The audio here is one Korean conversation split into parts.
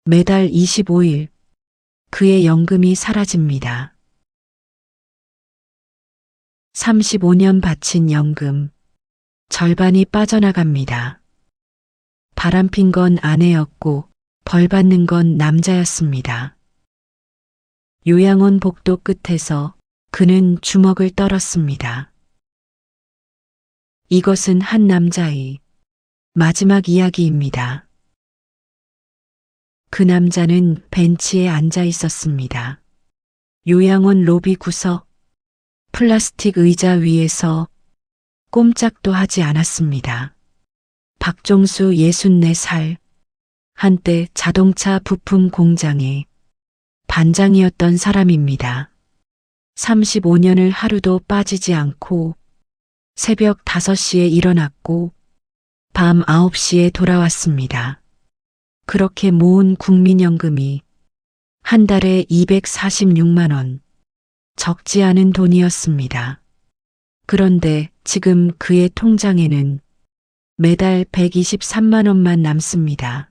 매달 25일 그의 연금이 사라집니다. 35년 바친 연금, 절반이 빠져나갑니다. 바람핀 건 아내였고 벌 받는 건 남자였습니다. 요양원 복도 끝에서 그는 주먹을 떨었습니다. 이것은 한 남자의 마지막 이야기입니다. 그 남자는 벤치에 앉아 있었습니다. 요양원 로비 구석, 플라스틱 의자 위에서 꼼짝도 하지 않았습니다. 박종수 64살, 한때 자동차 부품 공장의 반장이었던 사람입니다. 35년을 하루도 빠지지 않고 새벽 5시에 일어났고 밤 9시에 돌아왔습니다. 그렇게 모은 국민연금이 한 달에 246만 원, 적지 않은 돈이었습니다. 그런데 지금 그의 통장에는 매달 123만 원만 남습니다.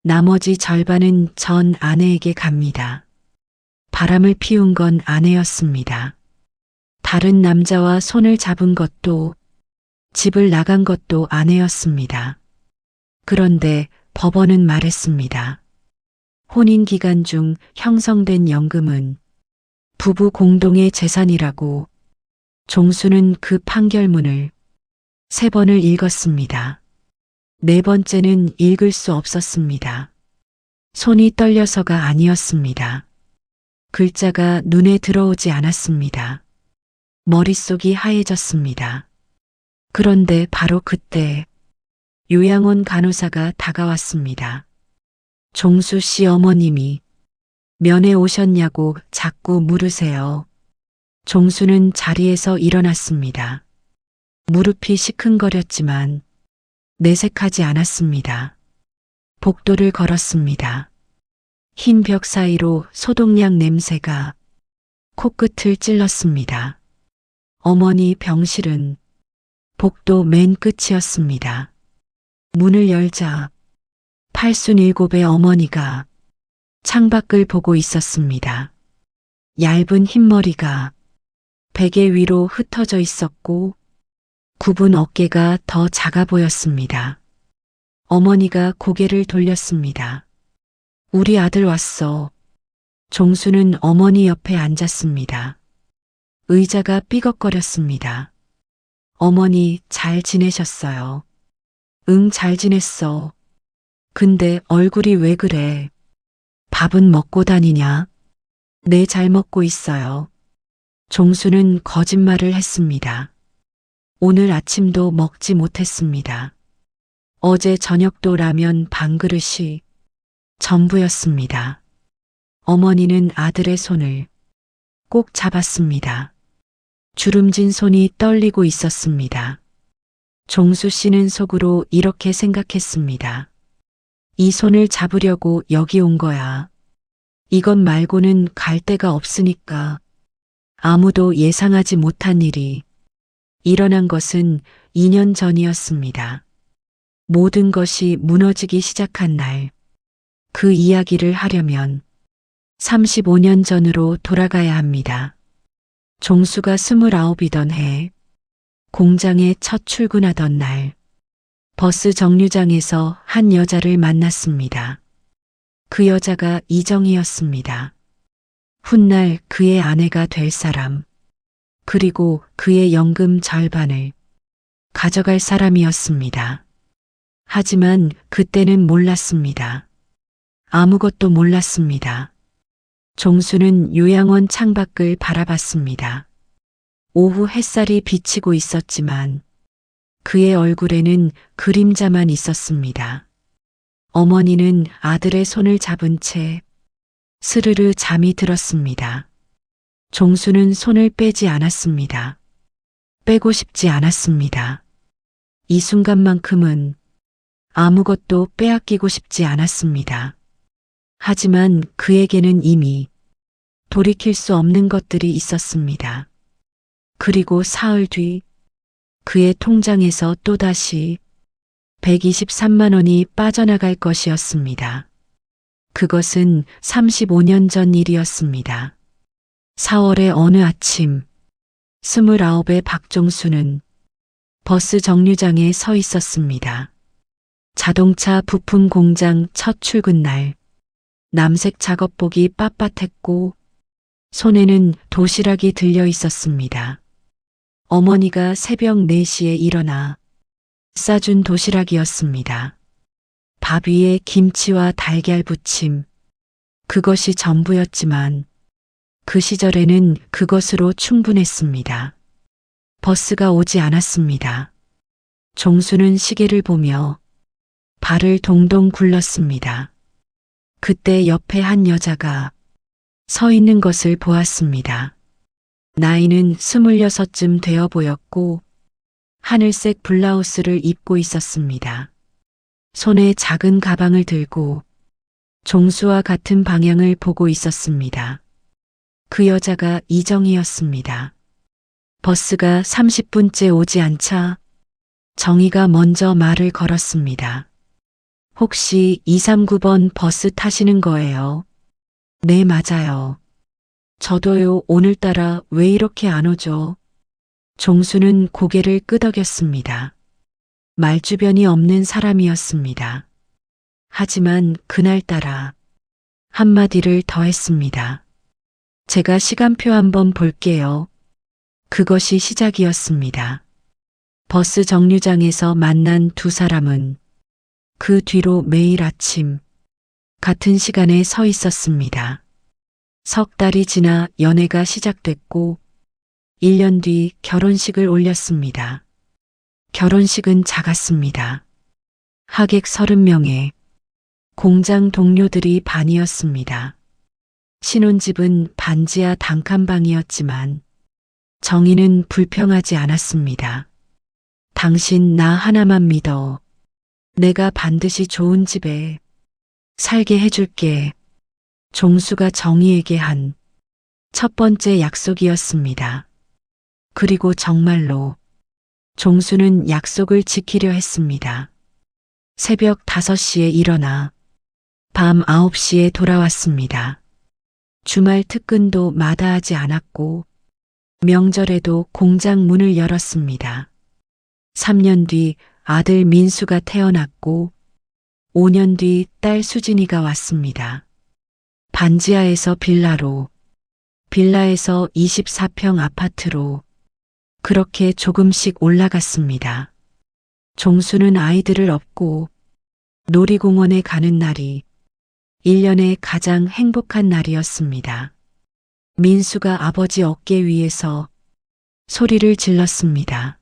나머지 절반은 전 아내에게 갑니다. 바람을 피운 건 아내였습니다. 다른 남자와 손을 잡은 것도, 집을 나간 것도 아내였습니다. 그런데 법원은 말했습니다. 혼인 기간 중 형성된 연금은 부부 공동의 재산이라고. 종수는 그 판결문을 3번을 읽었습니다. 4번째는 읽을 수 없었습니다. 손이 떨려서가 아니었습니다. 글자가 눈에 들어오지 않았습니다. 머릿속이 하얘졌습니다. 그런데 바로 그때 요양원 간호사가 다가왔습니다. 종수 씨 어머님이 면회 오셨냐고 자꾸 물으세요. 종수는 자리에서 일어났습니다. 무릎이 시큰거렸지만 내색하지 않았습니다. 복도를 걸었습니다. 흰 벽 사이로 소독약 냄새가 코끝을 찔렀습니다. 어머니 병실은 복도 맨 끝이었습니다. 문을 열자 87의 어머니가 창밖을 보고 있었습니다. 얇은 흰머리가 베개 위로 흩어져 있었고 굽은 어깨가 더 작아 보였습니다. 어머니가 고개를 돌렸습니다. 우리 아들 왔어. 종수는 어머니 옆에 앉았습니다. 의자가 삐걱거렸습니다. 어머니 잘 지내셨어요? 응, 잘 지냈어. 근데 얼굴이 왜 그래? 밥은 먹고 다니냐? 네, 잘 먹고 있어요. 종수는 거짓말을 했습니다. 오늘 아침도 먹지 못했습니다. 어제 저녁도 라면 반 그릇이 전부였습니다. 어머니는 아들의 손을 꼭 잡았습니다. 주름진 손이 떨리고 있었습니다. 종수 씨는 속으로 이렇게 생각했습니다. 이 손을 잡으려고 여기 온 거야. 이것 말고는 갈 데가 없으니까. 아무도 예상하지 못한 일이 일어난 것은 2년 전이었습니다. 모든 것이 무너지기 시작한 날, 그 이야기를 하려면 35년 전으로 돌아가야 합니다. 종수가 29이던 해, 공장에 첫 출근하던 날, 버스 정류장에서 한 여자를 만났습니다. 그 여자가 이정희였습니다. 훗날 그의 아내가 될 사람, 그리고 그의 연금 절반을 가져갈 사람이었습니다. 하지만 그때는 몰랐습니다. 아무것도 몰랐습니다. 종수는 요양원 창밖을 바라봤습니다. 오후 햇살이 비치고 있었지만 그의 얼굴에는 그림자만 있었습니다. 어머니는 아들의 손을 잡은 채 스르르 잠이 들었습니다. 종수는 손을 빼지 않았습니다. 빼고 싶지 않았습니다. 이 순간만큼은 아무것도 빼앗기고 싶지 않았습니다. 하지만 그에게는 이미 돌이킬 수 없는 것들이 있었습니다. 그리고 사흘 뒤 그의 통장에서 또다시 123만 원이 빠져나갈 것이었습니다. 그것은 35년 전 일이었습니다. 4월의 어느 아침, 29의 박종수는 버스 정류장에 서 있었습니다. 자동차 부품 공장 첫 출근 날, 남색 작업복이 빳빳했고 손에는 도시락이 들려 있었습니다. 어머니가 새벽 4시에 일어나 싸준 도시락이었습니다. 밥 위에 김치와 달걀 부침, 그것이 전부였지만 그 시절에는 그것으로 충분했습니다. 버스가 오지 않았습니다. 종수는 시계를 보며 발을 동동 굴렀습니다. 그때 옆에 한 여자가 서 있는 것을 보았습니다. 나이는 26쯤 되어 보였고 하늘색 블라우스를 입고 있었습니다. 손에 작은 가방을 들고 종수와 같은 방향을 보고 있었습니다. 그 여자가 이정희였습니다. 버스가 30분째 오지 않자 정희가 먼저 말을 걸었습니다. 혹시 239번 버스 타시는 거예요? 네, 맞아요. 저도요. 오늘따라 왜 이렇게 안 오죠? 종수는 고개를 끄덕였습니다. 말주변이 없는 사람이었습니다. 하지만 그날따라 한마디를 더 했습니다. 제가 시간표 한번 볼게요. 그것이 시작이었습니다. 버스 정류장에서 만난 두 사람은 그 뒤로 매일 아침 같은 시간에 서 있었습니다. 석 달이 지나 연애가 시작됐고 1년 뒤 결혼식을 올렸습니다. 결혼식은 작았습니다. 하객 30명에 공장 동료들이 반이었습니다. 신혼집은 반지하 단칸방이었지만 정희는 불평하지 않았습니다. 당신 나 하나만 믿어. 내가 반드시 좋은 집에 살게 해줄게. 종수가 정희에게 한 첫 번째 약속이었습니다. 그리고 정말로 종수는 약속을 지키려 했습니다. 새벽 5시에 일어나 밤 9시에 돌아왔습니다. 주말 특근도 마다하지 않았고 명절에도 공장 문을 열었습니다. 3년 뒤 아들 민수가 태어났고 5년 뒤 딸 수진이가 왔습니다. 반지하에서 빌라로, 빌라에서 24평 아파트로 그렇게 조금씩 올라갔습니다. 종수는 아이들을 업고 놀이공원에 가는 날이 1년의 가장 행복한 날이었습니다. 민수가 아버지 어깨 위에서 소리를 질렀습니다.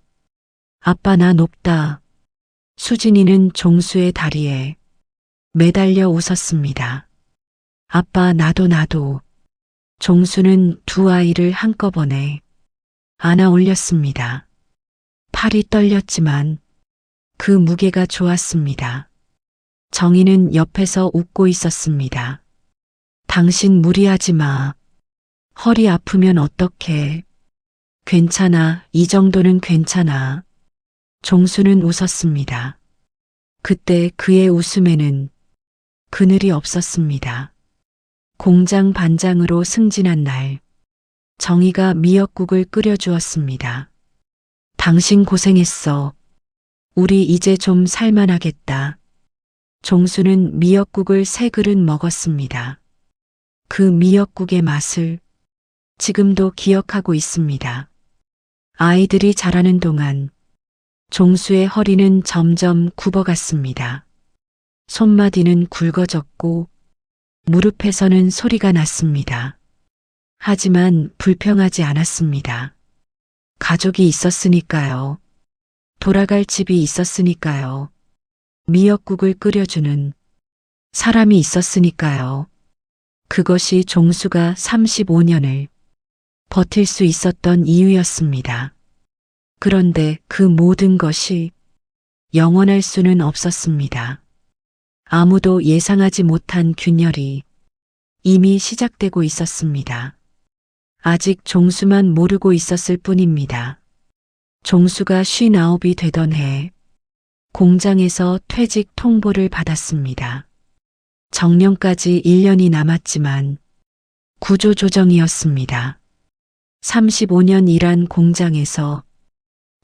아빠 나 높다. 수진이는 종수의 다리에 매달려 웃었습니다. 아빠 나도. 종수는 두 아이를 한꺼번에 안아 올렸습니다. 팔이 떨렸지만 그 무게가 좋았습니다. 정희는 옆에서 웃고 있었습니다. 당신 무리하지 마. 허리 아프면 어떡해. 괜찮아. 이 정도는 괜찮아. 종수는 웃었습니다. 그때 그의 웃음에는 그늘이 없었습니다. 공장 반장으로 승진한 날, 정희가 미역국을 끓여주었습니다. 당신 고생했어. 우리 이제 좀 살만하겠다. 종수는 미역국을 3그릇 먹었습니다. 그 미역국의 맛을 지금도 기억하고 있습니다. 아이들이 자라는 동안 종수의 허리는 점점 굽어갔습니다. 손마디는 굵어졌고 무릎에서는 소리가 났습니다. 하지만 불평하지 않았습니다. 가족이 있었으니까요. 돌아갈 집이 있었으니까요. 미역국을 끓여주는 사람이 있었으니까요. 그것이 종수가 35년을 버틸 수 있었던 이유였습니다. 그런데 그 모든 것이 영원할 수는 없었습니다. 아무도 예상하지 못한 균열이 이미 시작되고 있었습니다. 아직 종수만 모르고 있었을 뿐입니다. 종수가 59이 되던 해 공장에서 퇴직 통보를 받았습니다. 정년까지 1년이 남았지만 구조조정이었습니다. 35년 일한 공장에서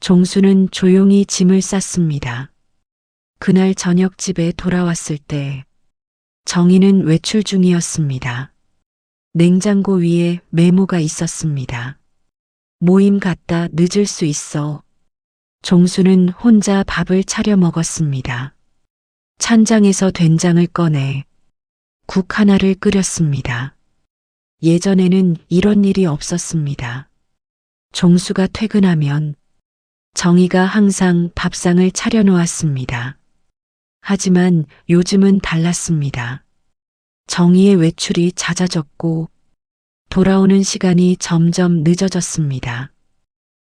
종수는 조용히 짐을 쌌습니다. 그날 저녁 집에 돌아왔을 때 정희는 외출 중이었습니다. 냉장고 위에 메모가 있었습니다. 모임 갔다 늦을 수 있어. 종수는 혼자 밥을 차려 먹었습니다. 찬장에서 된장을 꺼내 국 하나를 끓였습니다. 예전에는 이런 일이 없었습니다. 종수가 퇴근하면 정희가 항상 밥상을 차려 놓았습니다. 하지만 요즘은 달랐습니다. 정희의 외출이 잦아졌고 돌아오는 시간이 점점 늦어졌습니다.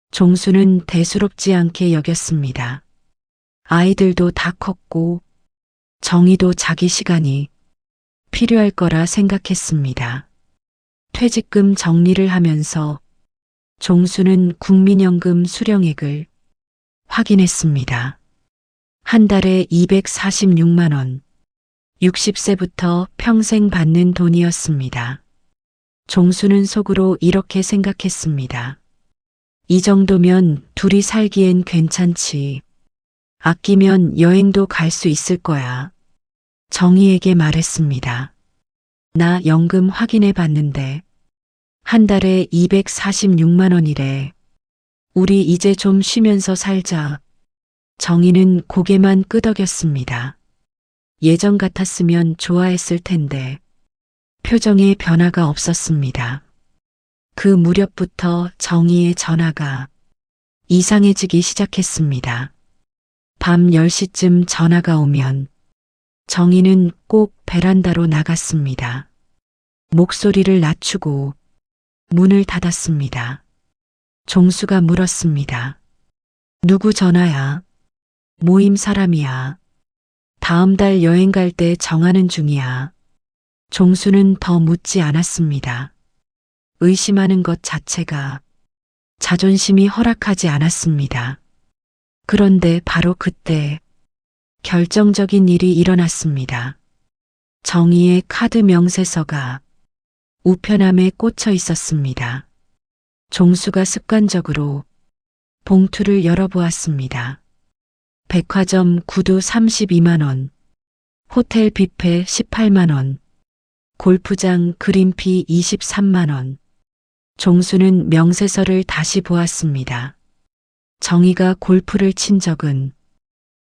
종수는 대수롭지 않게 여겼습니다. 아이들도 다 컸고 정희도 자기 시간이 필요할 거라 생각했습니다. 퇴직금 정리를 하면서 종수는 국민연금 수령액을 확인했습니다. 한 달에 246만 원, 60세부터 평생 받는 돈이었습니다. 종수는 속으로 이렇게 생각했습니다. 이 정도면 둘이 살기엔 괜찮지. 아끼면 여행도 갈 수 있을 거야. 정희에게 말했습니다. 나 연금 확인해 봤는데 한 달에 246만 원이래. 우리 이제 좀 쉬면서 살자. 정희는 고개만 끄덕였습니다. 예전 같았으면 좋아했을 텐데 표정에 변화가 없었습니다. 그 무렵부터 정희의 전화가 이상해지기 시작했습니다. 밤 10시쯤 전화가 오면 정희는 꼭 베란다로 나갔습니다. 목소리를 낮추고 문을 닫았습니다. 종수가 물었습니다. 누구 전화야? 모임 사람이야. 다음 달 여행 갈 때 정하는 중이야. 종수는 더 묻지 않았습니다. 의심하는 것 자체가 자존심이 허락하지 않았습니다. 그런데 바로 그때 결정적인 일이 일어났습니다. 정희의 카드 명세서가 우편함에 꽂혀 있었습니다. 종수가 습관적으로 봉투를 열어보았습니다. 백화점 구두 32만 원, 호텔 뷔페 18만 원, 골프장 그린피 23만 원. 종수는 명세서를 다시 보았습니다. 정희가 골프를 친 적은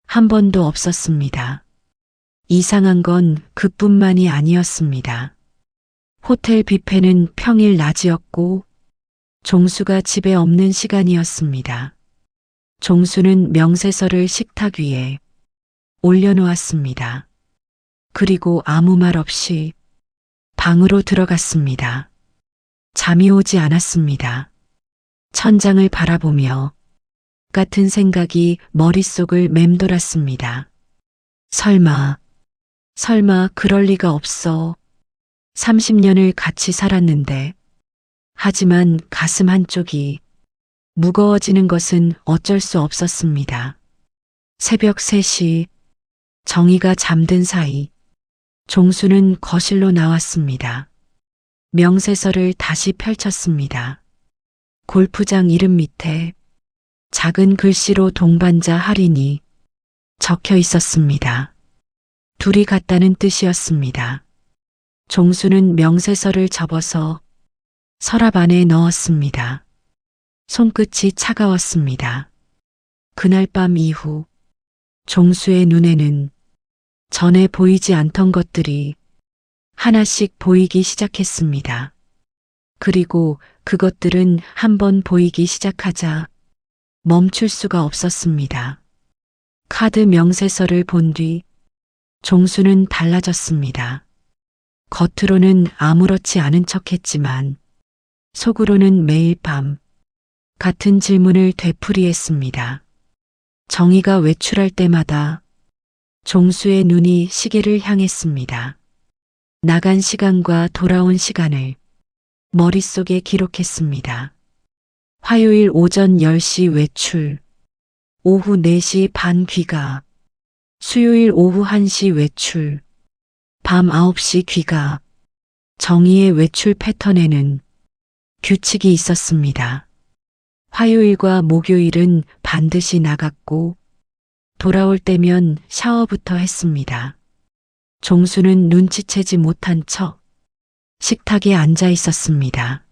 한 번도 없었습니다. 이상한 건 그뿐만이 아니었습니다. 호텔 뷔페는 평일 낮이었고 종수가 집에 없는 시간이었습니다. 종수는 명세서를 식탁 위에 올려놓았습니다. 그리고 아무 말 없이 방으로 들어갔습니다. 잠이 오지 않았습니다. 천장을 바라보며 같은 생각이 머릿속을 맴돌았습니다. 설마 그럴 리가 없어. 30년을 같이 살았는데. 하지만 가슴 한쪽이 무거워지는 것은 어쩔 수 없었습니다. 새벽 3시 정희가 잠든 사이 종수는 거실로 나왔습니다. 명세서를 다시 펼쳤습니다. 골프장 이름 밑에 작은 글씨로 동반자 할인이 적혀 있었습니다. 둘이 갔다는 뜻이었습니다. 종수는 명세서를 접어서 서랍 안에 넣었습니다. 손끝이 차가웠습니다. 그날 밤 이후 종수의 눈에는 전에 보이지 않던 것들이 하나씩 보이기 시작했습니다. 그리고 그것들은 한번 보이기 시작하자 멈출 수가 없었습니다. 카드 명세서를 본 뒤 종수는 달라졌습니다. 겉으로는 아무렇지 않은 척했지만 속으로는 매일 밤 같은 질문을 되풀이했습니다. 정희가 외출할 때마다 종수의 눈이 시계를 향했습니다. 나간 시간과 돌아온 시간을 머릿속에 기록했습니다. 화요일 오전 10시 외출, 오후 4시 반 귀가, 수요일 오후 1시 외출, 밤 9시 귀가. 정희의 외출 패턴에는 규칙이 있었습니다. 화요일과 목요일은 반드시 나갔고 돌아올 때면 샤워부터 했습니다. 종수는 눈치채지 못한 척 식탁에 앉아 있었습니다.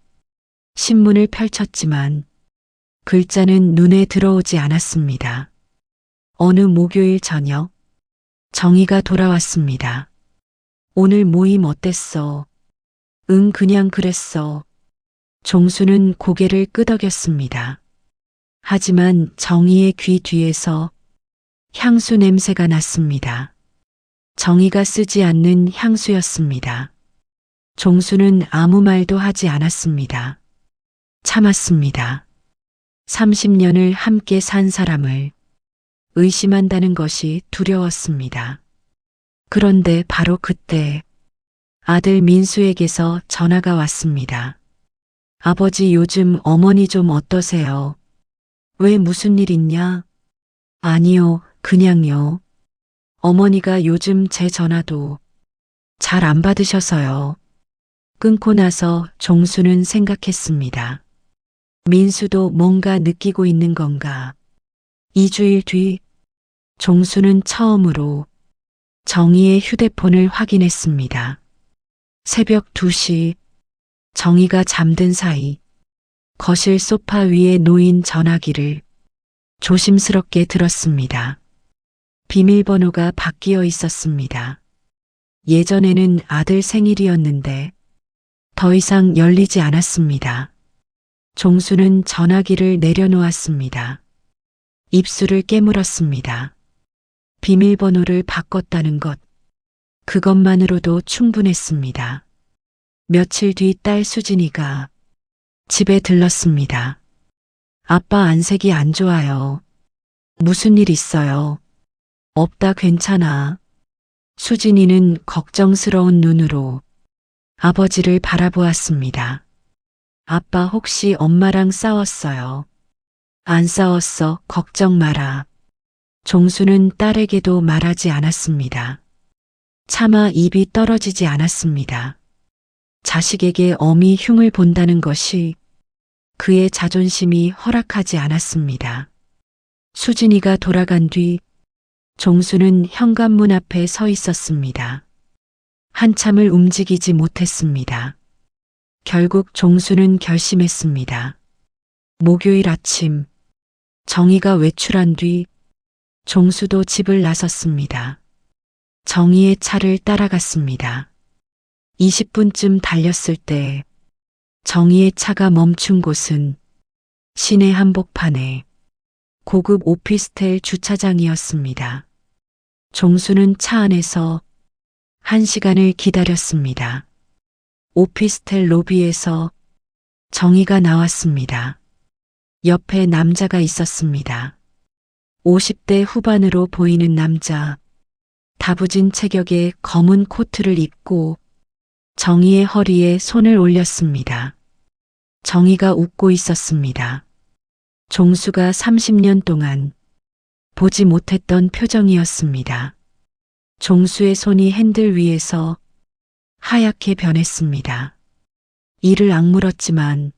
신문을 펼쳤지만 글자는 눈에 들어오지 않았습니다. 어느 목요일 저녁 정희가 돌아왔습니다. 오늘 모임 어땠어? 응, 그냥 그랬어. 종수는 고개를 끄덕였습니다. 하지만 정희의 귀 뒤에서 향수 냄새가 났습니다. 정희가 쓰지 않는 향수였습니다. 종수는 아무 말도 하지 않았습니다. 참았습니다. 30년을 함께 산 사람을 의심한다는 것이 두려웠습니다. 그런데 바로 그때 아들 민수에게서 전화가 왔습니다. 아버지, 요즘 어머니 좀 어떠세요? 왜, 무슨 일 있냐? 아니요, 그냥요. 어머니가 요즘 제 전화도 잘 안 받으셔서요. 끊고 나서 종수는 생각했습니다. 민수도 뭔가 느끼고 있는 건가? 2주일 뒤 종수는 처음으로 정희의 휴대폰을 확인했습니다. 새벽 2시 정희가 잠든 사이 거실 소파 위에 놓인 전화기를 조심스럽게 들었습니다. 비밀번호가 바뀌어 있었습니다. 예전에는 아들 생일이었는데 더 이상 열리지 않았습니다. 종수는 전화기를 내려놓았습니다. 입술을 깨물었습니다. 비밀번호를 바꿨다는 것, 그것만으로도 충분했습니다. 며칠 뒤 딸 수진이가 집에 들렀습니다. 아빠 안색이 안 좋아요. 무슨 일 있어요? 없다, 괜찮아. 수진이는 걱정스러운 눈으로 아버지를 바라보았습니다. 아빠, 혹시 엄마랑 싸웠어요? 안 싸웠어, 걱정 마라. 종수는 딸에게도 말하지 않았습니다. 차마 입이 떨어지지 않았습니다. 자식에게 엄히 흉을 본다는 것이 그의 자존심이 허락하지 않았습니다. 수진이가 돌아간 뒤 종수는 현관문 앞에 서 있었습니다. 한참을 움직이지 못했습니다. 결국 종수는 결심했습니다. 목요일 아침 정희가 외출한 뒤 종수도 집을 나섰습니다. 정희의 차를 따라갔습니다. 20분쯤 달렸을 때 정희의 차가 멈춘 곳은 시내 한복판에 고급 오피스텔 주차장이었습니다. 종수는 차 안에서 1시간을 기다렸습니다. 오피스텔 로비에서 정희가 나왔습니다. 옆에 남자가 있었습니다. 50대 후반으로 보이는 남자, 다부진 체격의 검은 코트를 입고 정희의 허리에 손을 올렸습니다. 정희가 웃고 있었습니다. 종수가 30년 동안 보지 못했던 표정이었습니다. 종수의 손이 핸들 위에서 하얗게 변했습니다. 이를 악물었지만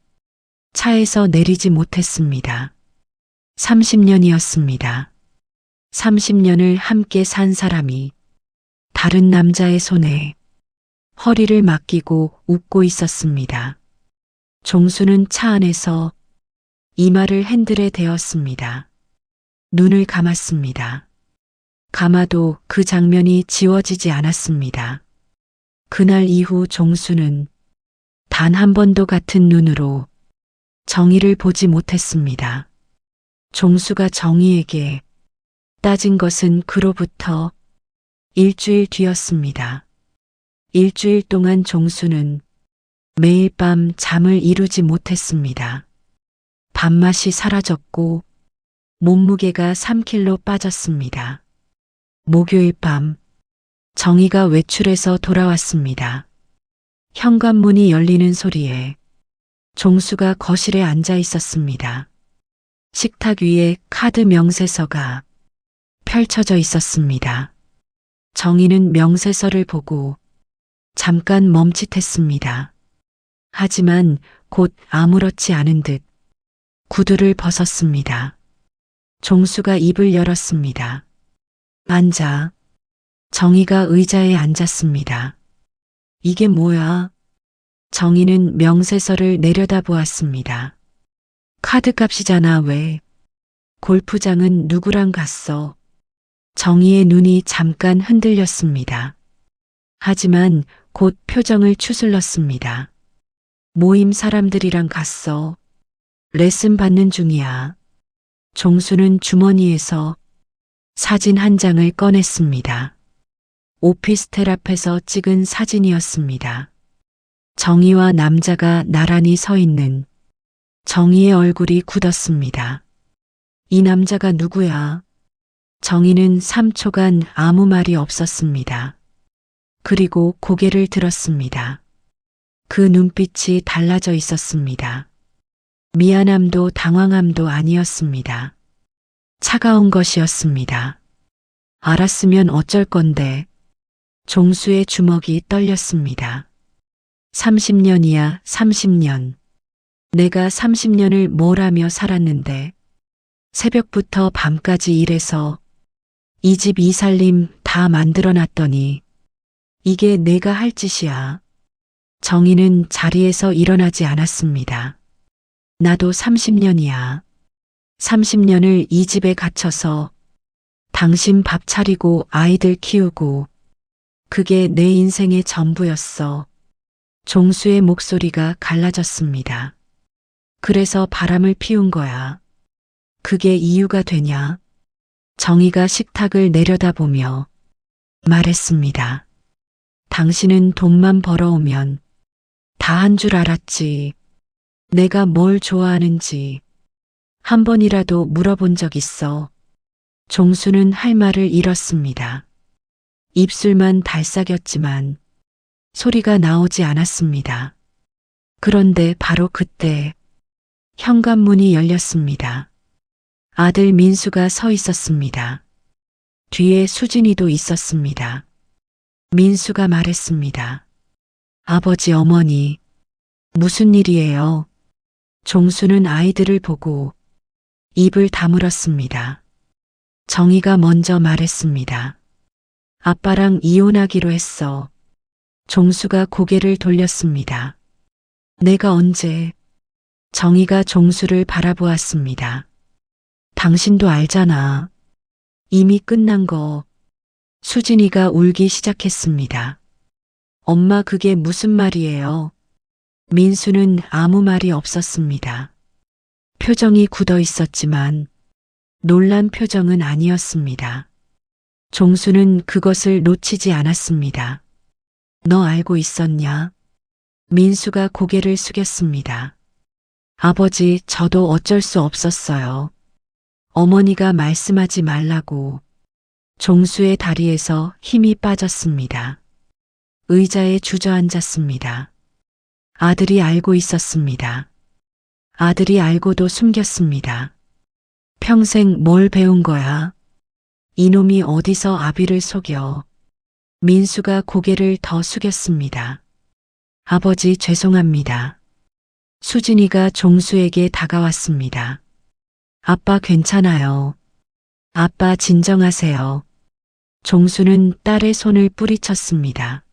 차에서 내리지 못했습니다. 30년이었습니다. 30년을 함께 산 사람이 다른 남자의 손에 허리를 맡기고 웃고 있었습니다. 종수는 차 안에서 이마를 핸들에 대었습니다. 눈을 감았습니다. 감아도 그 장면이 지워지지 않았습니다. 그날 이후 종수는 단 한 번도 같은 눈으로 정희를 보지 못했습니다. 종수가 정희에게 따진 것은 그로부터 일주일 뒤였습니다. 일주일 동안 종수는 매일 밤 잠을 이루지 못했습니다. 밥맛이 사라졌고 몸무게가 3kg 빠졌습니다. 목요일 밤 정희가 외출해서 돌아왔습니다. 현관문이 열리는 소리에 종수가 거실에 앉아 있었습니다. 식탁 위에 카드 명세서가 펼쳐져 있었습니다. 정희는 명세서를 보고 잠깐 멈칫했습니다. 하지만 곧 아무렇지 않은 듯 구두를 벗었습니다. 종수가 입을 열었습니다. 앉아. 정희가 의자에 앉았습니다. 이게 뭐야? 정희는 명세서를 내려다보았습니다. 카드값이잖아, 왜? 골프장은 누구랑 갔어? 정희의 눈이 잠깐 흔들렸습니다. 하지만 곧 표정을 추슬렀습니다. 모임 사람들이랑 갔어. 레슨 받는 중이야. 종수는 주머니에서 사진 한 장을 꺼냈습니다. 오피스텔 앞에서 찍은 사진이었습니다. 정희와 남자가 나란히 서 있는 정희의 얼굴이 굳었습니다. 이 남자가 누구야? 정희는 3초간 아무 말이 없었습니다. 그리고 고개를 들었습니다. 그 눈빛이 달라져 있었습니다. 미안함도 당황함도 아니었습니다. 차가운 것이었습니다. 알았으면 어쩔 건데. 종수의 주먹이 떨렸습니다. 30년이야, 30년. 내가 30년을 뭘 하며 살았는데. 새벽부터 밤까지 일해서 이 집 이 살림 다 만들어놨더니 이게 내가 할 짓이야. 정희는 자리에서 일어나지 않았습니다. 나도 30년이야. 30년을 이 집에 갇혀서 당신 밥 차리고 아이들 키우고 그게 내 인생의 전부였어. 종수의 목소리가 갈라졌습니다. 그래서 바람을 피운 거야. 그게 이유가 되냐? 정희가 식탁을 내려다보며 말했습니다. 당신은 돈만 벌어오면 다 한 줄 알았지. 내가 뭘 좋아하는지 한 번이라도 물어본 적 있어. 종수는 할 말을 잃었습니다. 입술만 달싹였지만 소리가 나오지 않았습니다. 그런데 바로 그때 현관문이 열렸습니다. 아들 민수가 서 있었습니다. 뒤에 수진이도 있었습니다. 민수가 말했습니다. 아버지, 어머니, 무슨 일이에요? 종수는 아이들을 보고 입을 다물었습니다. 정희가 먼저 말했습니다. 아빠랑 이혼하기로 했어. 종수가 고개를 돌렸습니다. 내가 언제? 정희가 종수를 바라보았습니다. 당신도 알잖아. 이미 끝난 거. 수진이가 울기 시작했습니다. 엄마, 그게 무슨 말이에요? 민수는 아무 말이 없었습니다. 표정이 굳어 있었지만 놀란 표정은 아니었습니다. 종수는 그것을 놓치지 않았습니다. 너 알고 있었냐? 민수가 고개를 숙였습니다. 아버지, 저도 어쩔 수 없었어요. 어머니가 말씀하지 말라고. 종수의 다리에서 힘이 빠졌습니다. 의자에 주저앉았습니다. 아들이 알고 있었습니다. 아들이 알고도 숨겼습니다. 평생 뭘 배운 거야? 이놈이 어디서 아비를 속여. 민수가 고개를 더 숙였습니다. 아버지, 죄송합니다. 수진이가 종수에게 다가왔습니다. 아빠, 괜찮아요. 아빠, 진정하세요. 종수는 딸의 손을 뿌리쳤습니다.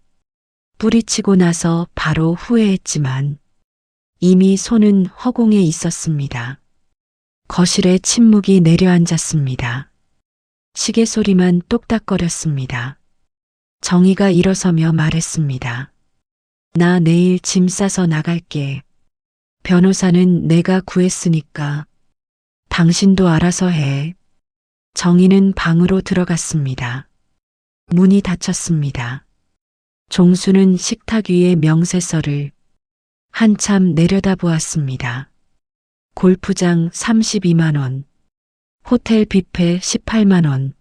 뿌리치고 나서 바로 후회했지만 이미 손은 허공에 있었습니다. 거실에 침묵이 내려앉았습니다. 시계 소리만 똑딱거렸습니다. 정희가 일어서며 말했습니다. 나 내일 짐 싸서 나갈게. 변호사는 내가 구했으니까 당신도 알아서 해. 정희는 방으로 들어갔습니다. 문이 닫혔습니다. 종수는 식탁 위의 명세서를 한참 내려다보았습니다. 골프장 32만 원, 호텔 뷔페 18만 원.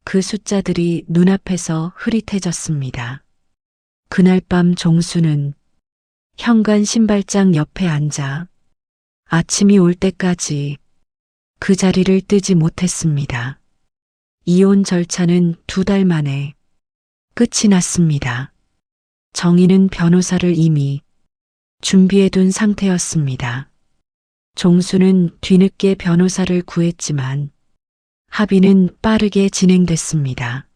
그 숫자들이 눈앞에서 흐릿해졌습니다. 그날 밤 종수는 현관 신발장 옆에 앉아 아침이 올 때까지 그 자리를 뜨지 못했습니다. 이혼 절차는 2달 만에 끝이 났습니다. 정희는 변호사를 이미 준비해둔 상태였습니다. 종수는 뒤늦게 변호사를 구했지만 합의는 빠르게 진행됐습니다.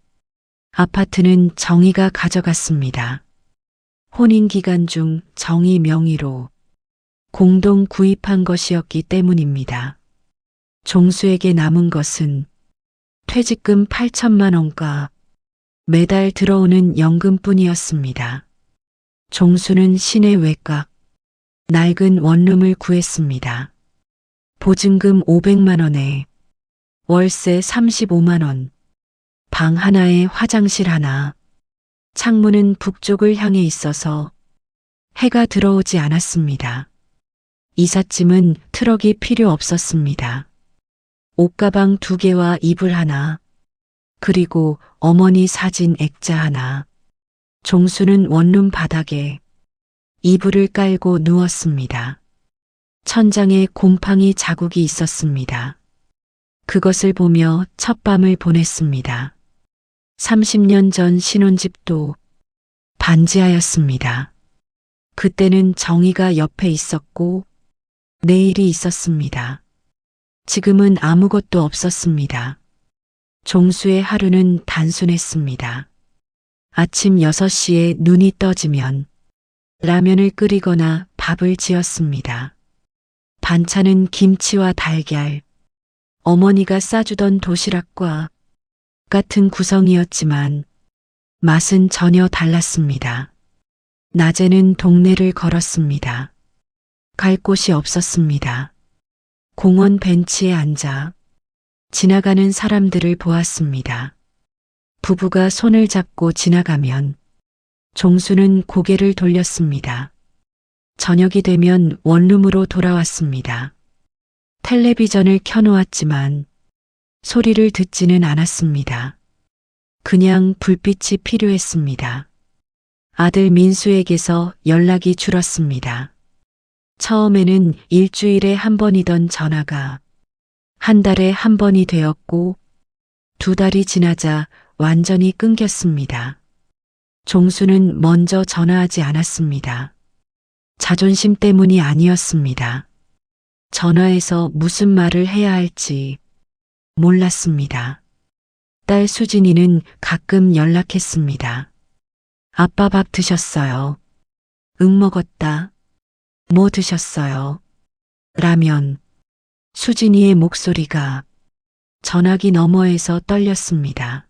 아파트는 정희가 가져갔습니다. 혼인 기간 중 정희 명의로 공동 구입한 것이었기 때문입니다. 종수에게 남은 것은 퇴직금 8천만 원과 매달 들어오는 연금뿐이었습니다. 종수는 시내 외곽 낡은 원룸을 구했습니다. 보증금 500만 원에 월세 35만 원, 방 하나에 화장실 하나, 창문은 북쪽을 향해 있어서 해가 들어오지 않았습니다. 이삿짐은 트럭이 필요 없었습니다. 옷가방 2개와 이불 하나, 그리고 어머니 사진 액자 하나. 종수는 원룸 바닥에 이불을 깔고 누웠습니다. 천장에 곰팡이 자국이 있었습니다. 그것을 보며 첫 밤을 보냈습니다. 30년 전 신혼집도 반지하였습니다. 그때는 정희가 옆에 있었고 내일이 있었습니다. 지금은 아무것도 없었습니다. 종수의 하루는 단순했습니다. 아침 6시에 눈이 떠지면 라면을 끓이거나 밥을 지었습니다. 반찬은 김치와 달걀, 어머니가 싸주던 도시락과 같은 구성이었지만 맛은 전혀 달랐습니다. 낮에는 동네를 걸었습니다. 갈 곳이 없었습니다. 공원 벤치에 앉아 지나가는 사람들을 보았습니다. 부부가 손을 잡고 지나가면 종수는 고개를 돌렸습니다. 저녁이 되면 원룸으로 돌아왔습니다. 텔레비전을 켜놓았지만 소리를 듣지는 않았습니다. 그냥 불빛이 필요했습니다. 아들 민수에게서 연락이 줄었습니다. 처음에는 일주일에 한 번이던 전화가 한 달에 한 번이 되었고 2달이 지나자 완전히 끊겼습니다. 종수는 먼저 전화하지 않았습니다. 자존심 때문이 아니었습니다. 전화해서 무슨 말을 해야 할지 몰랐습니다. 딸 수진이는 가끔 연락했습니다. 아빠 밥 드셨어요? 응 먹었다. 뭐 드셨어요? 라면. 수진이의 목소리가 전화기 너머에서 떨렸습니다.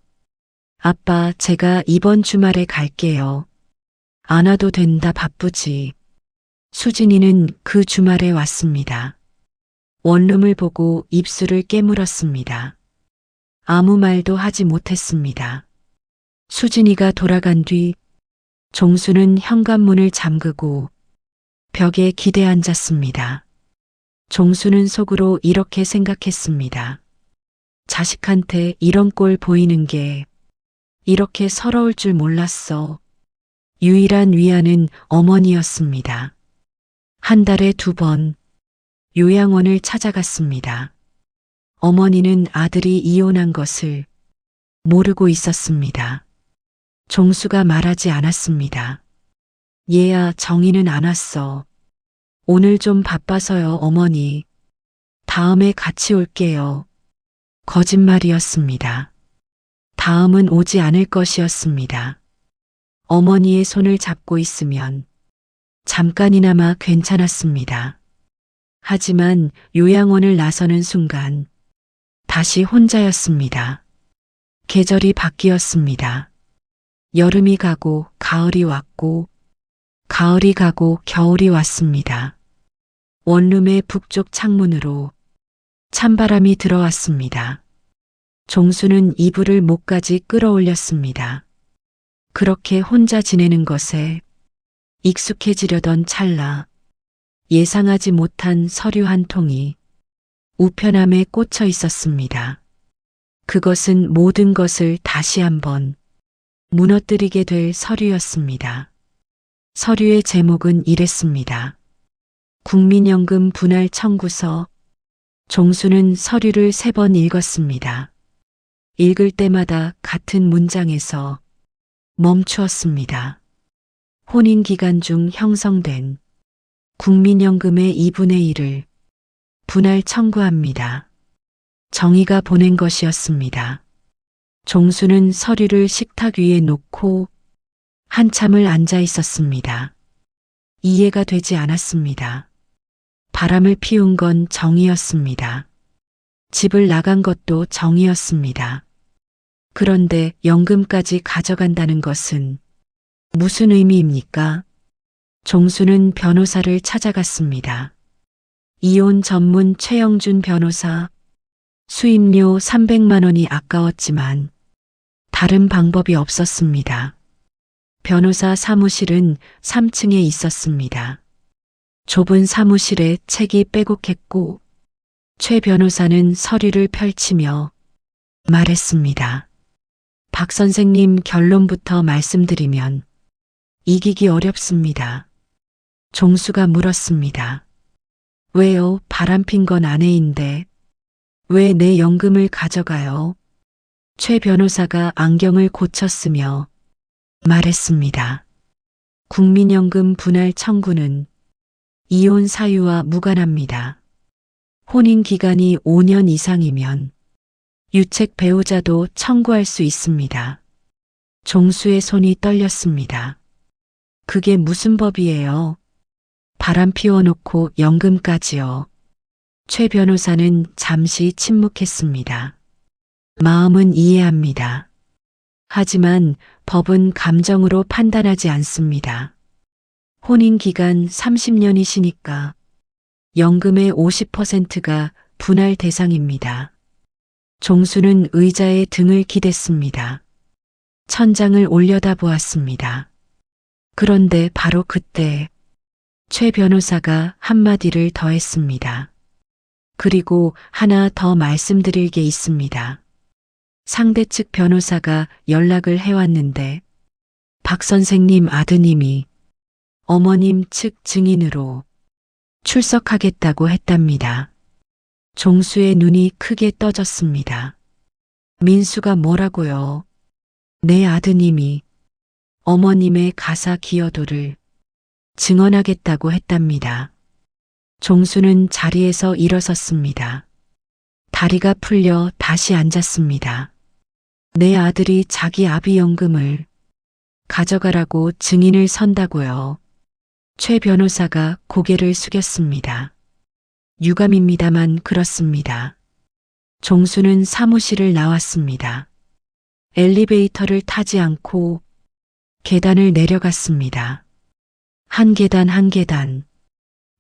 아빠, 제가 이번 주말에 갈게요. 안 와도 된다, 바쁘지. 수진이는 그 주말에 왔습니다. 원룸을 보고 입술을 깨물었습니다. 아무 말도 하지 못했습니다. 수진이가 돌아간 뒤 종수는 현관문을 잠그고 벽에 기대 앉았습니다. 종수는 속으로 이렇게 생각했습니다. 자식한테 이런 꼴 보이는 게 이렇게 서러울 줄 몰랐어. 유일한 위안은 어머니였습니다. 한 달에 2번 요양원을 찾아갔습니다. 어머니는 아들이 이혼한 것을 모르고 있었습니다. 종수가 말하지 않았습니다. 얘야, 정희는 안 왔어. 오늘 좀 바빠서요, 어머니. 다음에 같이 올게요. 거짓말이었습니다. 다음은 오지 않을 것이었습니다. 어머니의 손을 잡고 있으면 잠깐이나마 괜찮았습니다. 하지만 요양원을 나서는 순간 다시 혼자였습니다. 계절이 바뀌었습니다. 여름이 가고 가을이 왔고 가을이 가고 겨울이 왔습니다. 원룸의 북쪽 창문으로 찬바람이 들어왔습니다. 종수는 이불을 목까지 끌어올렸습니다. 그렇게 혼자 지내는 것에 익숙해지려던 찰나 예상하지 못한 서류 한 통이 우편함에 꽂혀 있었습니다. 그것은 모든 것을 다시 한번 무너뜨리게 될 서류였습니다. 서류의 제목은 이랬습니다. 국민연금 분할 청구서. 종수는 서류를 3번 읽었습니다. 읽을 때마다 같은 문장에서 멈추었습니다. 혼인 기간 중 형성된 국민연금의 2분의 1을 분할 청구합니다. 정의가 보낸 것이었습니다. 종수는 서류를 식탁 위에 놓고 한참을 앉아 있었습니다. 이해가 되지 않았습니다. 바람을 피운 건 정이었습니다. 집을 나간 것도 정이었습니다. 그런데 연금까지 가져간다는 것은 무슨 의미입니까? 종수는 변호사를 찾아갔습니다. 이혼 전문 최영준 변호사. 수임료 300만 원이 아까웠지만 다른 방법이 없었습니다. 변호사 사무실은 3층에 있었습니다. 좁은 사무실에 책이 빼곡했고 최 변호사는 서류를 펼치며 말했습니다. 박 선생님, 결론부터 말씀드리면 이기기 어렵습니다. 종수가 물었습니다. 왜요? 바람핀 건 아내인데 왜 내 연금을 가져가요? 최 변호사가 안경을 고쳤으며 말했습니다. 국민연금 분할 청구는 이혼 사유와 무관합니다. 혼인 기간이 5년 이상이면 유책 배우자도 청구할 수 있습니다. 종수의 손이 떨렸습니다. 그게 무슨 법이에요? 바람 피워놓고 연금까지요. 최 변호사는 잠시 침묵했습니다. 마음은 이해합니다. 하지만 법은 감정으로 판단하지 않습니다. 혼인 기간 30년이시니까 연금의 50%가 분할 대상입니다. 종수는 의자에 등을 기댔습니다. 천장을 올려다보았습니다. 그런데 바로 그때 최 변호사가 한마디를 더했습니다. 그리고 하나 더 말씀드릴 게 있습니다. 상대 측 변호사가 연락을 해왔는데 박 선생님 아드님이 어머님 측 증인으로 출석하겠다고 했답니다. 종수의 눈이 크게 떠졌습니다. 민수가 뭐라고요? 내 아드님이 어머님의 가사 기여도를 증언하겠다고 했답니다. 종수는 자리에서 일어섰습니다. 다리가 풀려 다시 앉았습니다. 내 아들이 자기 아비 연금을 가져가라고 증인을 선다고요. 최 변호사가 고개를 숙였습니다. 유감입니다만 그렇습니다. 종수는 사무실을 나왔습니다. 엘리베이터를 타지 않고 계단을 내려갔습니다. 한 계단 한 계단.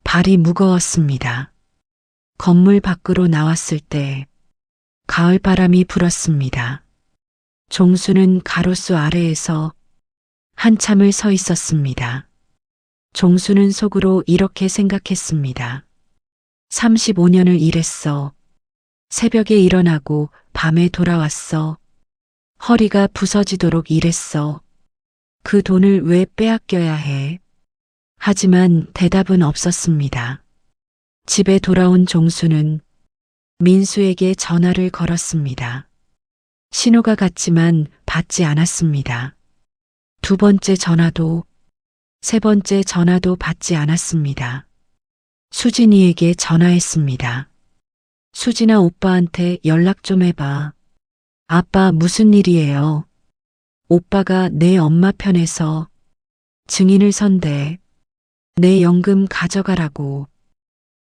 발이 무거웠습니다. 건물 밖으로 나왔을 때 가을 바람이 불었습니다. 종수는 가로수 아래에서 한참을 서 있었습니다. 종수는 속으로 이렇게 생각했습니다. 35년을 일했어. 새벽에 일어나고 밤에 돌아왔어. 허리가 부서지도록 일했어. 그 돈을 왜 빼앗겨야 해? 하지만 대답은 없었습니다. 집에 돌아온 종수는 민수에게 전화를 걸었습니다. 신호가 갔지만 받지 않았습니다. 두 번째 전화도, 세 번째 전화도 받지 않았습니다. 수진이에게 전화했습니다. 수진아, 오빠한테 연락 좀 해봐. 아빠, 무슨 일이에요? 오빠가 내 엄마 편에서 증인을 선대. 내 연금 가져가라고.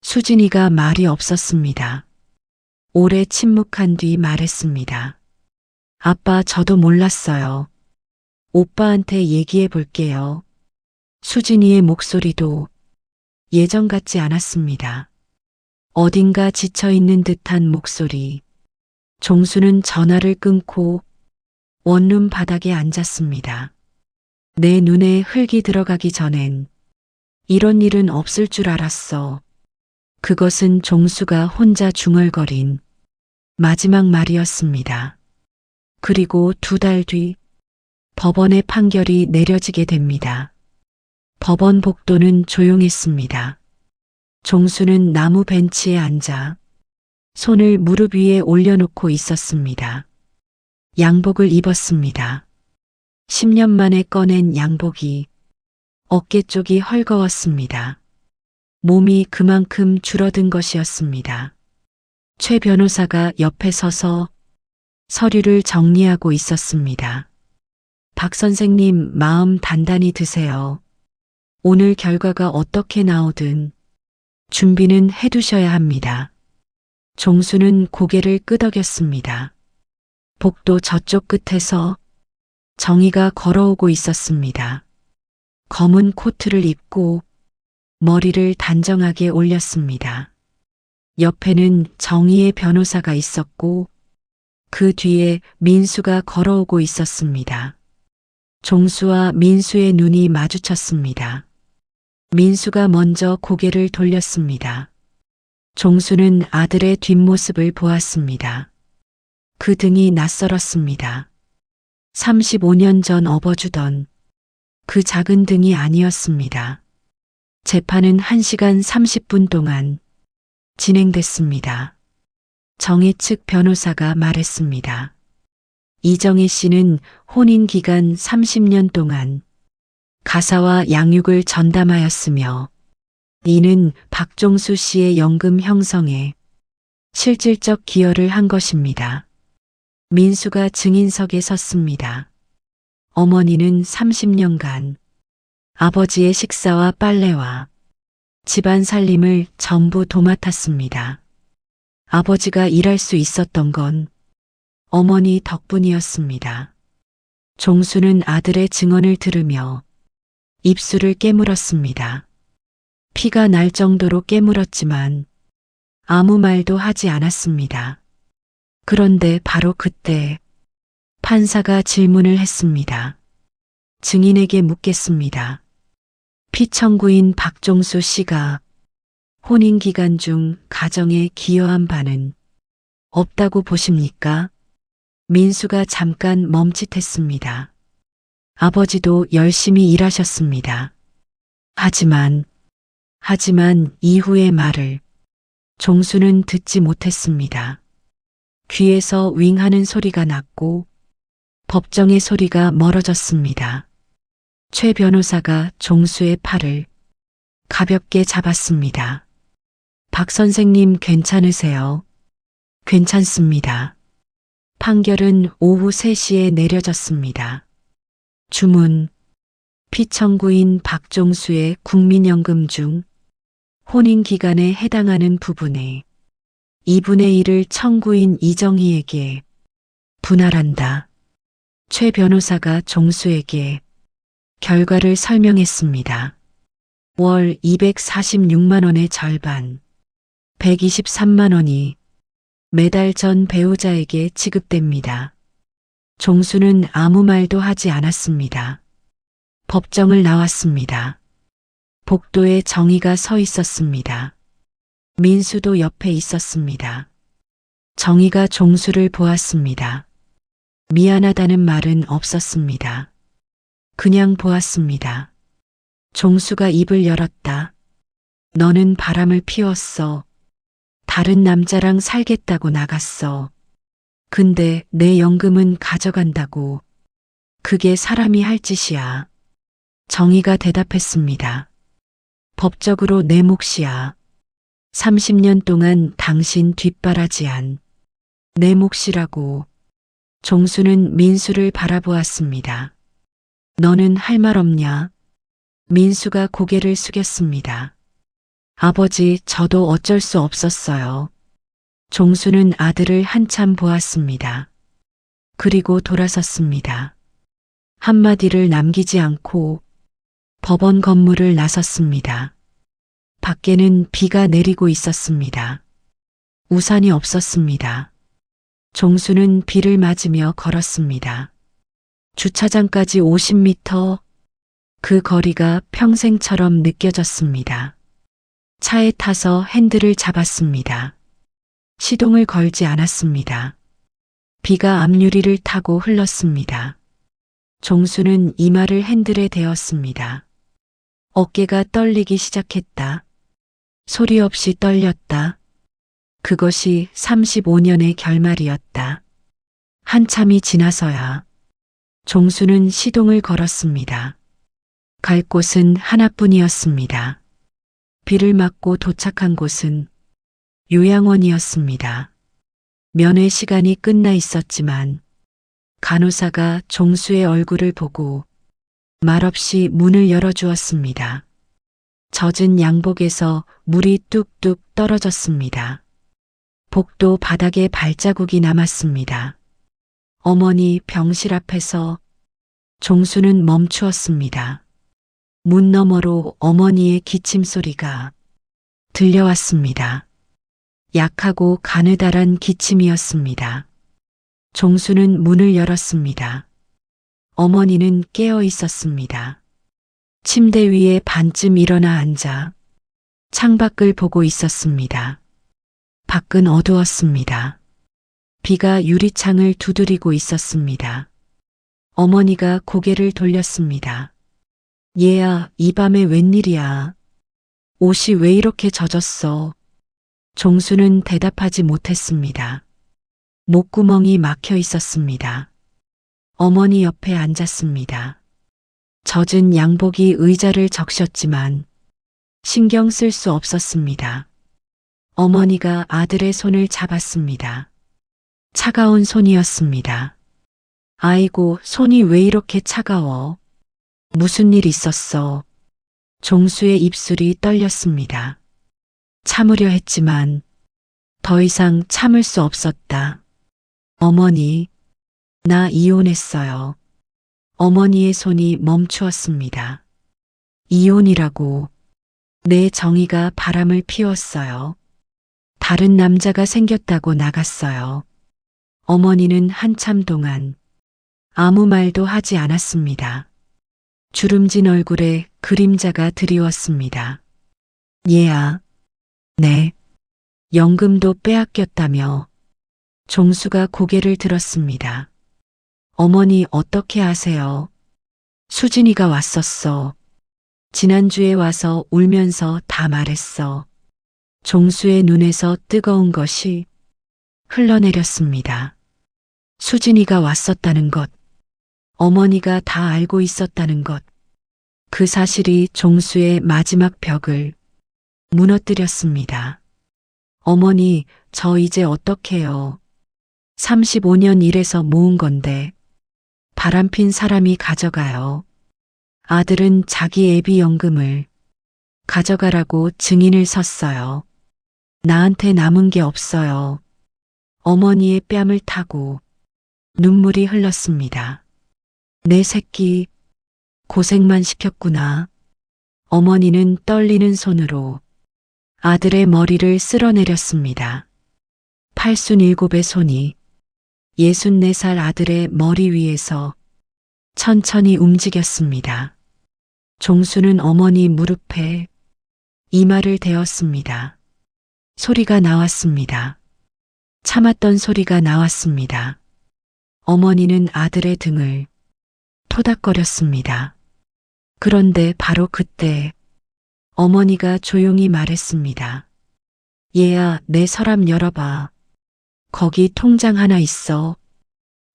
수진이가 말이 없었습니다. 오래 침묵한 뒤 말했습니다. 아빠, 저도 몰랐어요. 오빠한테 얘기해 볼게요. 수진이의 목소리도 예전 같지 않았습니다. 어딘가 지쳐있는 듯한 목소리. 종수는 전화를 끊고 원룸 바닥에 앉았습니다. 내 눈에 흙이 들어가기 전엔 이런 일은 없을 줄 알았어. 그것은 종수가 혼자 중얼거린 마지막 말이었습니다. 그리고 2달 뒤 법원의 판결이 내려지게 됩니다. 법원 복도는 조용했습니다. 종수는 나무 벤치에 앉아 손을 무릎 위에 올려놓고 있었습니다. 양복을 입었습니다. 10년 만에 꺼낸 양복이 어깨 쪽이 헐거웠습니다. 몸이 그만큼 줄어든 것이었습니다. 최 변호사가 옆에 서서 서류를 정리하고 있었습니다. 박 선생님 마음 단단히 드세요. 오늘 결과가 어떻게 나오든 준비는 해두셔야 합니다. 종수는 고개를 끄덕였습니다. 복도 저쪽 끝에서 정희가 걸어오고 있었습니다. 검은 코트를 입고 머리를 단정하게 올렸습니다. 옆에는 정희의 변호사가 있었고 그 뒤에 민수가 걸어오고 있었습니다. 종수와 민수의 눈이 마주쳤습니다. 민수가 먼저 고개를 돌렸습니다. 종수는 아들의 뒷모습을 보았습니다. 그 등이 낯설었습니다. 35년 전 업어주던 그 작은 등이 아니었습니다. 재판은 1시간 30분 동안 진행됐습니다. 정희 측 변호사가 말했습니다. 이정희 씨는 혼인 기간 30년 동안 가사와 양육을 전담하였으며 이는 박종수 씨의 연금 형성에 실질적 기여를 한 것입니다. 민수가 증인석에 섰습니다. 어머니는 30년간 아버지의 식사와 빨래와 집안 살림을 전부 도맡았습니다. 아버지가 일할 수 있었던 건 어머니 덕분이었습니다. 종수는 아들의 증언을 들으며 입술을 깨물었습니다. 피가 날 정도로 깨물었지만 아무 말도 하지 않았습니다. 그런데 바로 그때 판사가 질문을 했습니다. 증인에게 묻겠습니다. 피청구인 박종수 씨가 혼인 기간 중 가정에 기여한 바는 없다고 보십니까? 민수가 잠깐 멈칫했습니다. 아버지도 열심히 일하셨습니다. 하지만 이후의 말을 종수는 듣지 못했습니다. 귀에서 윙하는 소리가 났고 법정의 소리가 멀어졌습니다. 최 변호사가 종수의 팔을 가볍게 잡았습니다. 박 선생님 괜찮으세요? 괜찮습니다. 판결은 오후 3시에 내려졌습니다. 주문, 피청구인 박종수의 국민연금 중 혼인 기간에 해당하는 부분의 2분의 1을 청구인 이정희에게 분할한다. 최 변호사가 종수에게 결과를 설명했습니다. 월 246만 원의 절반, 123만 원이 매달 전 배우자에게 지급됩니다. 종수는 아무 말도 하지 않았습니다. 법정을 나왔습니다. 복도에 정희가 서 있었습니다. 민수도 옆에 있었습니다. 정희가 종수를 보았습니다. 미안하다는 말은 없었습니다. 그냥 보았습니다. 종수가 입을 열었다. 너는 바람을 피웠어. 다른 남자랑 살겠다고 나갔어. 근데 내 연금은 가져간다고. 그게 사람이 할 짓이야. 정희가 대답했습니다. 법적으로 내 몫이야. 30년 동안 당신 뒷바라지한 내 몫이라고. 종수는 민수를 바라보았습니다. 너는 할 말 없냐? 민수가 고개를 숙였습니다. 아버지, 저도 어쩔 수 없었어요. 종수는 아들을 한참 보았습니다. 그리고 돌아섰습니다. 한마디를 남기지 않고 법원 건물을 나섰습니다. 밖에는 비가 내리고 있었습니다. 우산이 없었습니다. 종수는 비를 맞으며 걸었습니다. 주차장까지 50m, 그 거리가 평생처럼 느껴졌습니다. 차에 타서 핸들을 잡았습니다. 시동을 걸지 않았습니다. 비가 앞유리를 타고 흘렀습니다. 종수는 이마를 핸들에 대었습니다. 어깨가 떨리기 시작했다. 소리 없이 떨렸다. 그것이 35년의 결말이었다. 한참이 지나서야 종수는 시동을 걸었습니다. 갈 곳은 하나뿐이었습니다. 비를 맞고 도착한 곳은 요양원이었습니다. 면회 시간이 끝나 있었지만 간호사가 종수의 얼굴을 보고 말없이 문을 열어주었습니다. 젖은 양복에서 물이 뚝뚝 떨어졌습니다. 복도 바닥에 발자국이 남았습니다. 어머니 병실 앞에서 종수는 멈추었습니다. 문 너머로 어머니의 기침 소리가 들려왔습니다. 약하고 가느다란 기침이었습니다. 종수는 문을 열었습니다. 어머니는 깨어 있었습니다. 침대 위에 반쯤 일어나 앉아 창밖을 보고 있었습니다. 밖은 어두웠습니다. 비가 유리창을 두드리고 있었습니다. 어머니가 고개를 돌렸습니다. 얘야, 이 밤에 웬일이야? 옷이 왜 이렇게 젖었어? 종수는 대답하지 못했습니다. 목구멍이 막혀 있었습니다. 어머니 옆에 앉았습니다. 젖은 양복이 의자를 적셨지만 신경 쓸 수 없었습니다. 어머니가 아들의 손을 잡았습니다. 차가운 손이었습니다. 아이고, 손이 왜 이렇게 차가워? 무슨 일 있었어? 종수의 입술이 떨렸습니다. 참으려 했지만 더 이상 참을 수 없었다. 어머니, 나 이혼했어요. 어머니의 손이 멈추었습니다. 이혼이라고. 내 정의가 바람을 피웠어요. 다른 남자가 생겼다고 나갔어요. 어머니는 한참 동안 아무 말도 하지 않았습니다. 주름진 얼굴에 그림자가 드리웠습니다. 얘야. 네. 연금도 빼앗겼다며. 종수가 고개를 들었습니다. 어머니 어떻게 아세요? 수진이가 왔었어. 지난주에 와서 울면서 다 말했어. 종수의 눈에서 뜨거운 것이 흘러내렸습니다. 수진이가 왔었다는 것, 어머니가 다 알고 있었다는 것, 그 사실이 종수의 마지막 벽을 무너뜨렸습니다. 어머니, 저 이제 어떡해요? 35년 일해서 모은 건데 바람핀 사람이 가져가요. 아들은 자기 애비 연금을 가져가라고 증인을 섰어요. 나한테 남은 게 없어요. 어머니의 뺨을 타고 눈물이 흘렀습니다. 내 새끼 고생만 시켰구나. 어머니는 떨리는 손으로 아들의 머리를 쓸어내렸습니다. 87의 손이 64살 아들의 머리 위에서 천천히 움직였습니다. 종수는 어머니 무릎에 이마를 대었습니다. 소리가 나왔습니다. 참았던 소리가 나왔습니다. 어머니는 아들의 등을 토닥거렸습니다. 그런데 바로 그때 어머니가 조용히 말했습니다. 얘야, 내 서랍 열어봐. 거기 통장 하나 있어.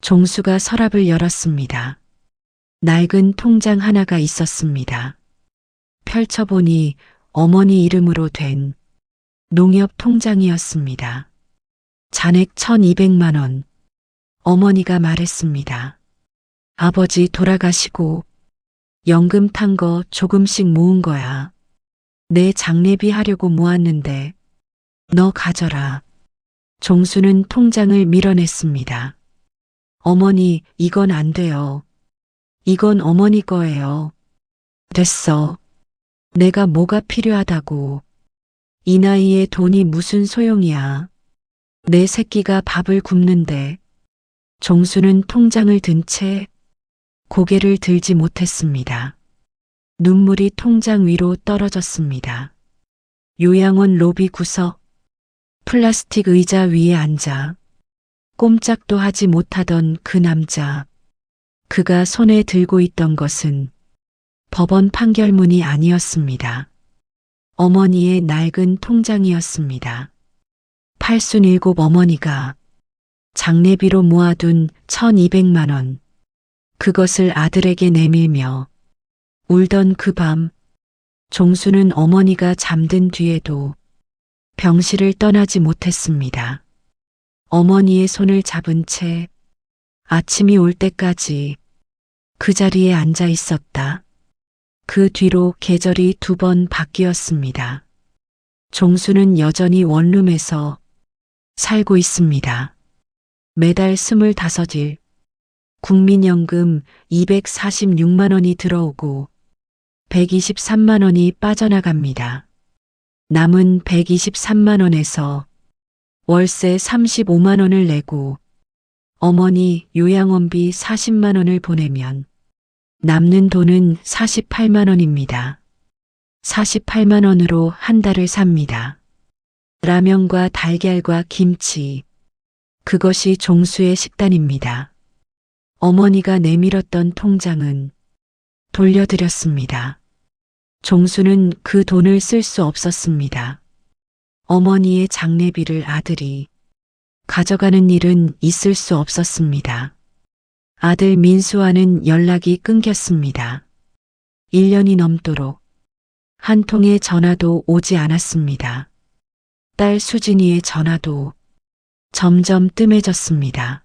종수가 서랍을 열었습니다. 낡은 통장 하나가 있었습니다. 펼쳐보니 어머니 이름으로 된 농협 통장이었습니다. 잔액 1200만 원. 어머니가 말했습니다. 아버지 돌아가시고 연금 탄 거 조금씩 모은 거야. 내 장례비 하려고 모았는데 너 가져라. 종수는 통장을 밀어냈습니다. 어머니, 이건 안 돼요. 이건 어머니 거예요. 됐어. 내가 뭐가 필요하다고. 이 나이에 돈이 무슨 소용이야. 내 새끼가 밥을 굶는데. 종수는 통장을 든 채 고개를 들지 못했습니다. 눈물이 통장 위로 떨어졌습니다. 요양원 로비 구석, 플라스틱 의자 위에 앉아 꼼짝도 하지 못하던 그 남자. 그가 손에 들고 있던 것은 법원 판결문이 아니었습니다. 어머니의 낡은 통장이었습니다. 87 어머니가 장례비로 모아둔 1200만 원. 그것을 아들에게 내밀며 울던 그 밤, 종수는 어머니가 잠든 뒤에도 병실을 떠나지 못했습니다. 어머니의 손을 잡은 채 아침이 올 때까지 그 자리에 앉아 있었다. 그 뒤로 계절이 2번 바뀌었습니다. 종수는 여전히 원룸에서 살고 있습니다. 매달 25일 국민연금 246만 원이 들어오고 123만 원이 빠져나갑니다. 남은 123만 원에서 월세 35만 원을 내고 어머니 요양원비 40만 원을 보내면 남는 돈은 48만 원입니다. 48만 원으로 한 달을 삽니다. 라면과 달걀과 김치, 그것이 종수의 식단입니다. 어머니가 내밀었던 통장은 돌려드렸습니다. 종수는 그 돈을 쓸 수 없었습니다. 어머니의 장례비를 아들이 가져가는 일은 있을 수 없었습니다. 아들 민수와는 연락이 끊겼습니다. 1년이 넘도록 한 통의 전화도 오지 않았습니다. 딸 수진이의 전화도 점점 뜸해졌습니다.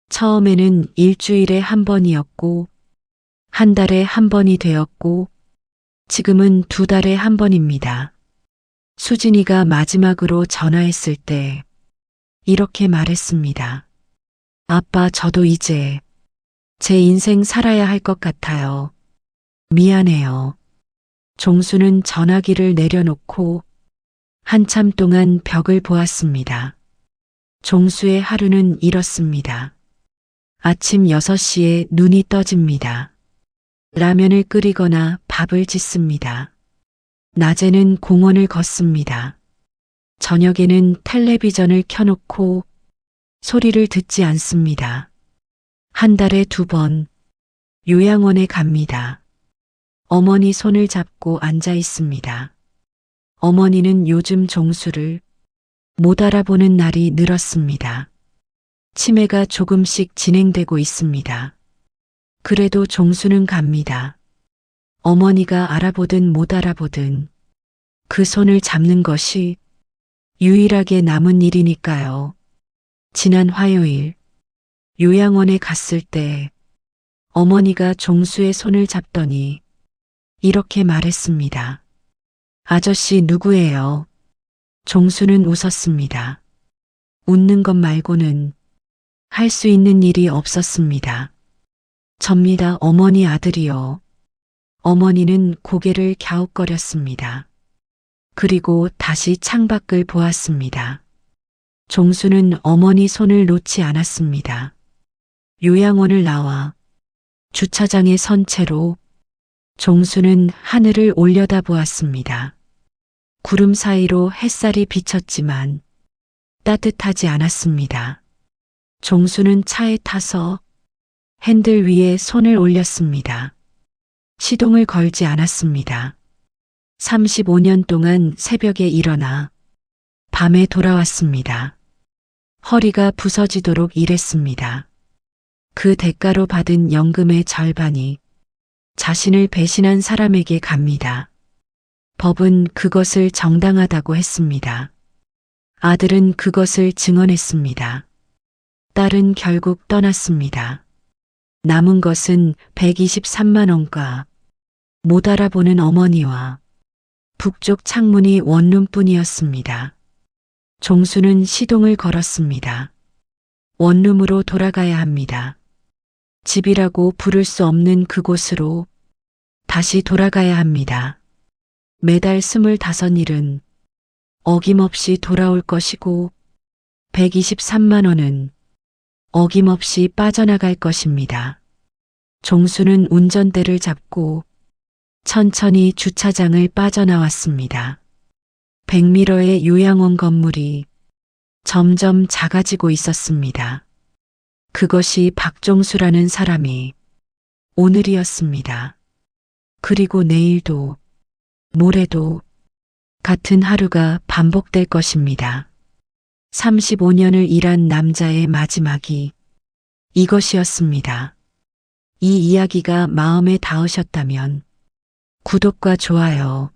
처음에는 일주일에 한 번이었고, 한 달에 한 번이 되었고, 지금은 2달에 한 번입니다. 수진이가 마지막으로 전화했을 때 이렇게 말했습니다. 아빠, 저도 이제 제 인생 살아야 할 것 같아요. 미안해요. 종수는 전화기를 내려놓고 한참 동안 벽을 보았습니다. 종수의 하루는 이렇습니다. 아침 6시에 눈이 떠집니다. 라면을 끓이거나 밥을 짓습니다. 낮에는 공원을 걷습니다. 저녁에는 텔레비전을 켜놓고 소리를 듣지 않습니다. 한 달에 2번 요양원에 갑니다. 어머니 손을 잡고 앉아 있습니다. 어머니는 요즘 종수를 못 알아보는 날이 늘었습니다. 치매가 조금씩 진행되고 있습니다. 그래도 종수는 갑니다. 어머니가 알아보든 못 알아보든 그 손을 잡는 것이 유일하게 남은 일이니까요. 지난 화요일 요양원에 갔을 때 어머니가 종수의 손을 잡더니 이렇게 말했습니다. 아저씨 누구예요? 종수는 웃었습니다. 웃는 것 말고는 할 수 있는 일이 없었습니다. 접니다, 어머니 아들이요. 어머니는 고개를 갸웃거렸습니다. 그리고 다시 창밖을 보았습니다. 종수는 어머니 손을 놓지 않았습니다. 요양원을 나와 주차장에 선 채로 종수는 하늘을 올려다보았습니다. 구름 사이로 햇살이 비쳤지만 따뜻하지 않았습니다. 종수는 차에 타서 핸들 위에 손을 올렸습니다. 시동을 걸지 않았습니다. 35년 동안 새벽에 일어나 밤에 돌아왔습니다. 허리가 부서지도록 일했습니다. 그 대가로 받은 연금의 절반이 자신을 배신한 사람에게 갑니다. 법은 그것을 정당하다고 했습니다. 아들은 그것을 증언했습니다. 딸은 결국 떠났습니다. 남은 것은 123만 원과 못 알아보는 어머니와 북쪽 창문이 원룸뿐이었습니다. 종수는 시동을 걸었습니다. 원룸으로 돌아가야 합니다. 집이라고 부를 수 없는 그곳으로 다시 돌아가야 합니다. 매달 25일은 어김없이 돌아올 것이고 123만 원은 어김없이 빠져나갈 것입니다. 종수는 운전대를 잡고 천천히 주차장을 빠져나왔습니다. 100m의 요양원 건물이 점점 작아지고 있었습니다. 그것이 박종수라는 사람이 오늘이었습니다. 그리고 내일도 모레도 같은 하루가 반복될 것입니다. 35년을 일한 남자의 마지막이 이것이었습니다. 이 이야기가 마음에 닿으셨다면 구독과 좋아요